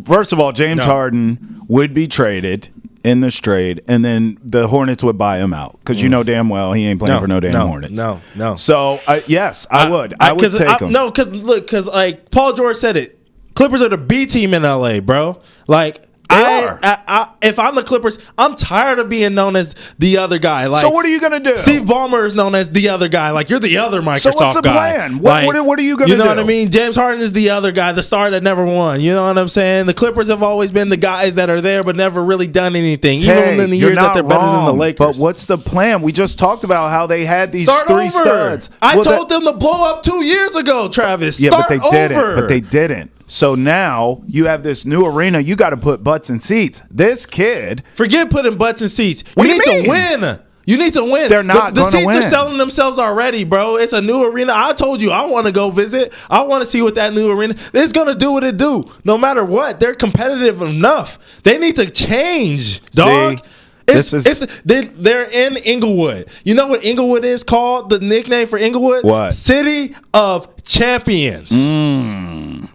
first of all, James Harden would be traded in this trade, and then the Hornets would buy him out. Because you know damn well he ain't playing for no damn Hornets. No. So, yes, I would. I would take him. No, because like Paul George said it. Clippers are the B team in LA, bro. Like if I'm the Clippers, I'm tired of being known as the other guy. Like, so what are you gonna do? Steve Ballmer is known as the other guy. Like, you're the other Microsoft guy. So what's the plan? What are you gonna do? You know what I mean? James Harden is the other guy, the star that never won. You know what I'm saying? The Clippers have always been the guys that are there but never really done anything. Even in the years that they're better than the Lakers. But what's the plan? We just talked about how they had these three studs. I told them to blow up 2 years ago, Travis. Yeah, but they didn't. But they didn't. So now you have this new arena. You got to put butts in seats. This kid. Forget putting butts in seats. You need to win. You need to win. They're not going to win. The seats are selling themselves already, bro. It's a new arena. I told you I want to go visit. I want to see what that new arena is going to do. What it do. No matter what, they're competitive enough. They need to change, dog. They're in Inglewood. You know what Inglewood is called? The nickname for Inglewood? What? City of Champions.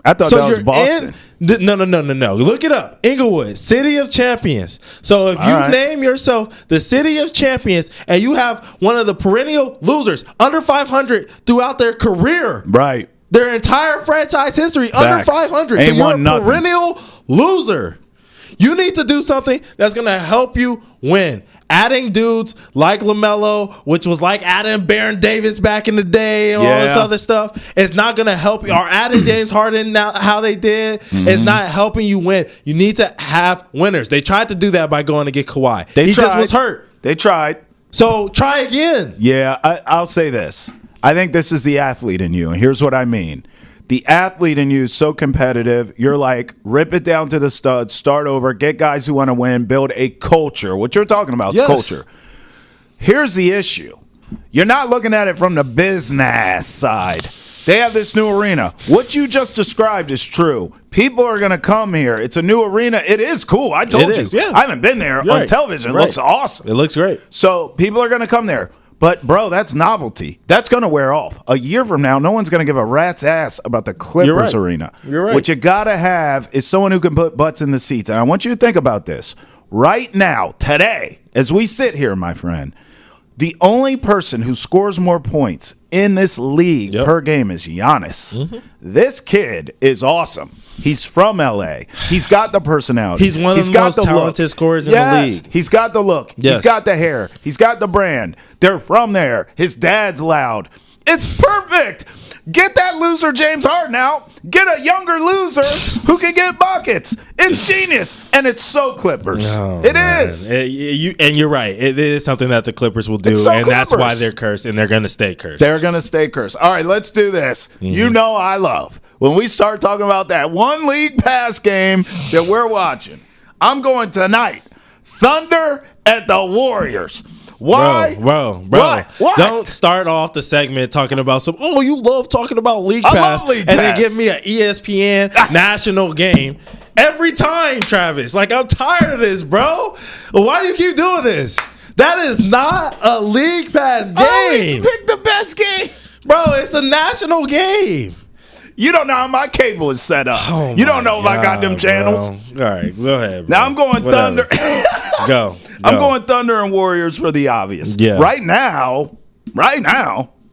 I thought that was Boston. No. Look it up. Inglewood, City of Champions. So if you name yourself the City of Champions and you have one of the perennial losers under 500 throughout their career. Right. Their entire franchise history under 500. Ain't so you're won a perennial loser. You need to do something that's going to help you win. Adding dudes like LaMelo, which was like adding Baron Davis back in the day and all this other stuff, it's not going to help you. Or adding James Harden now, how they did, is not helping you win. You need to have winners. They tried to do that by going to get Kawhi. He just was hurt. They tried. So try again. Yeah, I'll say this. I think this is the athlete in you, and here's what I mean. The athlete in you is so competitive. You're like, rip it down to the studs, start over, get guys who want to win, build a culture. What you're talking about is culture. Here's the issue. You're not looking at it from the business side. They have this new arena. What you just described is true. People are going to come here. It's a new arena. It is cool. I told you. Yeah. I haven't been there on television. It looks awesome. It looks great. So people are going to come there. But, bro, that's novelty. That's going to wear off. A year from now, no one's going to give a rat's ass about the Clippers arena. You're right. What you got to have is someone who can put butts in the seats. And I want you to think about this. Right now, today, as we sit here, my friend, the only person who scores more points in this league per game is Giannis. Mm-hmm. This kid is awesome. He's from L.A. He's got the personality. He's one of the most talented scorers in the league. He's got the look. Yes. He's got the hair. He's got the brand. They're from there. His dad's loud. It's perfect. Get that loser James Harden out. Get a younger loser who can get buckets. It's genius. And it's so Clippers. It is. And you're right. It is something that the Clippers will do. It's so and Clippers. That's why they're cursed, and they're going to stay cursed. They're going to stay cursed. All right, let's do this. Mm-hmm. You know I love when we start talking about that one league pass game that we're watching. I'm going tonight. Thunder at the Warriors. Why? Bro. What? Don't start off the segment talking about you love talking about League Pass. I love League Pass. And then give me an ESPN national game every time, Travis. Like, I'm tired of this, bro. Why do you keep doing this? That is not a League Pass game. Always pick the best game. Bro, it's a national game. You don't know how my cable is set up. You don't know if I got them channels. Bro. All right, go ahead, bro. Now I'm going Thunder. Go. I'm going Thunder and Warriors for the obvious. Yeah. Right now,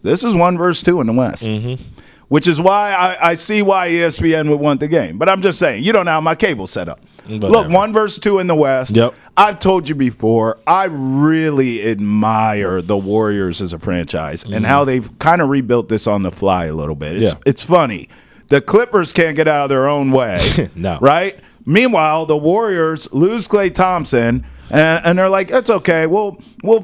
this is 1 versus 2 in the West. Mm-hmm. Which is why I see why ESPN would want the game. But I'm just saying, you don't know how my cable's set up. Look, 1 versus 2 in the West. Yep. I've told you before, I really admire the Warriors as a franchise and how they've kind of rebuilt this on the fly a little bit. It's funny. The Clippers can't get out of their own way. No. Right? Meanwhile, the Warriors lose Klay Thompson. And they're like, it's okay. We'll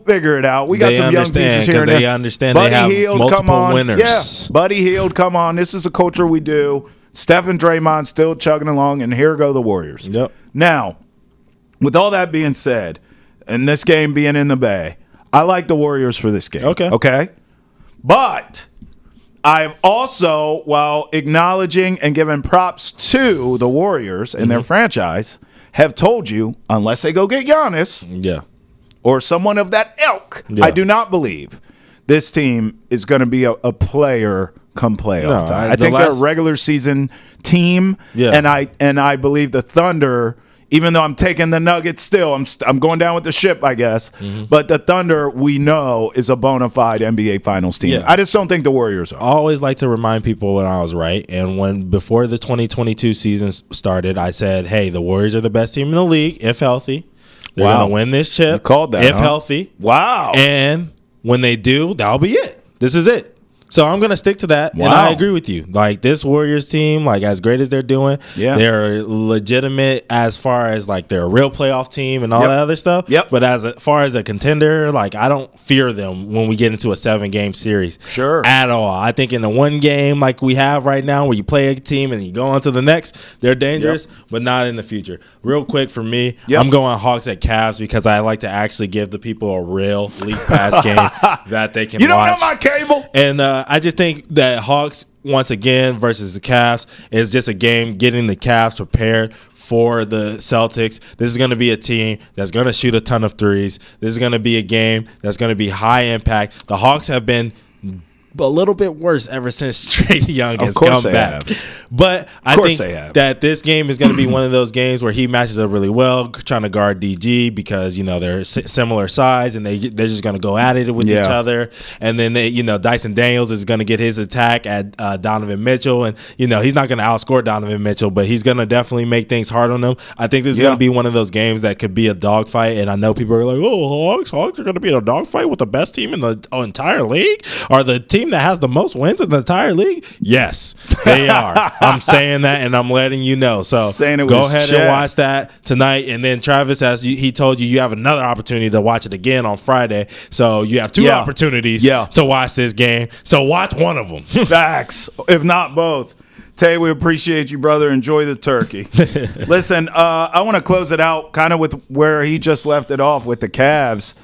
figure it out. We got some young pieces here and there. They understand they have multiple winners. Yeah, Buddy Hield, come on. This is a culture we do. Steph and Draymond still chugging along, and here go the Warriors. Yep. Now, with all that being said, and this game being in the Bay, I like the Warriors for this game. Okay? But I've also, while acknowledging and giving props to the Warriors and their franchise, have told you, unless they go get Giannis or someone of that ilk, I do not believe this team is going to be a player come playoff time. I think they're a regular season team, and I believe the Thunder, even though I'm taking the Nuggets still, I'm going down with the ship, I guess. Mm-hmm. But the Thunder, we know, is a bona fide NBA Finals team. I just don't think the Warriors are. I always like to remind people when I was right. And before the 2022 season started, I said, hey, the Warriors are the best team in the league, if healthy. They're going to win this chip. You called that, if healthy. Wow. And when they do, that'll be it. This is it. So I'm going to stick to that, and I agree with you. Like, this Warriors team, like, as great as they're doing, they're legitimate as far as, like, they're a real playoff team and all that other stuff. But as far as a contender, like, I don't fear them when we get into a 7-game series. At all. I think in the one game like we have right now where you play a team and you go on to the next, they're dangerous, but not in the future. Real quick for me, I'm going Hawks at Cavs because I like to actually give the people a real League Pass game that they can watch. You don't know my cable? And I just think that Hawks, once again, versus the Cavs is just a game getting the Cavs prepared for the Celtics. This is going to be a team that's going to shoot a ton of threes. This is going to be a game that's going to be high impact. The Hawks have been a little bit worse ever since Trae Young has come back. But I think that this game is going to be one of those games where he matches up really well, trying to guard DG because, you know, they're similar size and they're just going to go at it with each other. And then Dyson Daniels is going to get his attack at Donovan Mitchell, and he's not going to outscore Donovan Mitchell, but he's going to definitely make things hard on them. I think this is going to be one of those games that could be a dogfight. And I know people are like, "Oh, Hawks are going to be in a dogfight with the best team in the entire league, or the team that has the most wins in the entire league." Yes, they are. I'm saying that, and I'm letting you know. So go ahead and watch that tonight. And then Travis, as he told you, you have another opportunity to watch it again on Friday. So you have two opportunities to watch this game. So watch one of them. Facts, if not both. Tay, we appreciate you, brother. Enjoy the turkey. Listen, I want to close it out kind of with where he just left it off with the Cavs.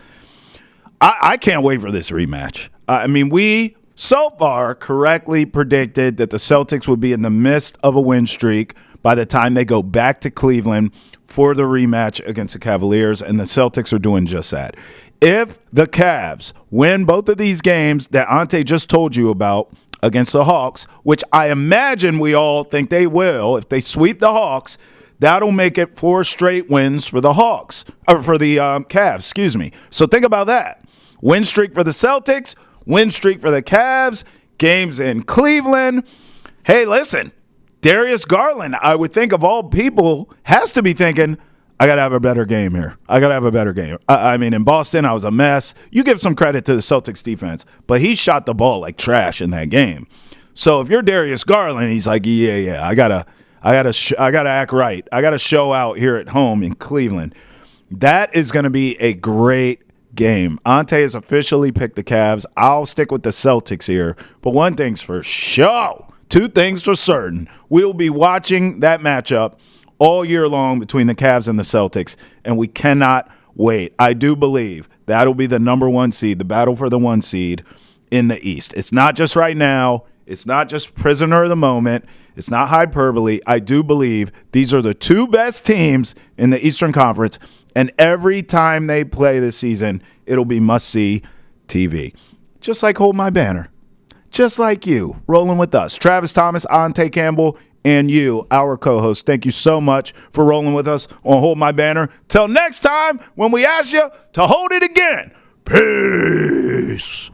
I can't wait for this rematch. I mean, we so far correctly predicted that the Celtics would be in the midst of a win streak by the time they go back to Cleveland for the rematch against the Cavaliers, and the Celtics are doing just that. If the Cavs win both of these games that Ountae just told you about against the Hawks, which I imagine we all think they will, if they sweep the Hawks, that'll make it 4 straight wins for the Hawks, or for the Cavs, excuse me. So think about that. Win streak for the Celtics, win streak for the Cavs, games in Cleveland. Hey, listen, Darius Garland, I would think of all people, has to be thinking, I got to have a better game here. I got to have a better game. I mean, in Boston, I was a mess. You give some credit to the Celtics defense, but he shot the ball like trash in that game. So if you're Darius Garland, he's like, yeah, I gotta act right. I gotta show out here at home in Cleveland. That is going to be a great game. Ountae has officially picked the Cavs. I'll stick with the Celtics here. But one thing's for sure, 2 things for certain. We'll be watching that matchup all year long between the Cavs and the Celtics, and we cannot wait. I do believe that'll be the number 1 seed, the battle for the 1 seed in the East. It's not just right now. It's not just prisoner of the moment. It's not hyperbole. I do believe these are the 2 best teams in the Eastern Conference, and every time they play this season, it'll be must-see TV. Just like Hold My Banner. Just like you, rolling with us. Travis Thomas, Ountae Campbell, and you, our co-host. Thank you so much for rolling with us on Hold My Banner. Till next time when we ask you to hold it again. Peace.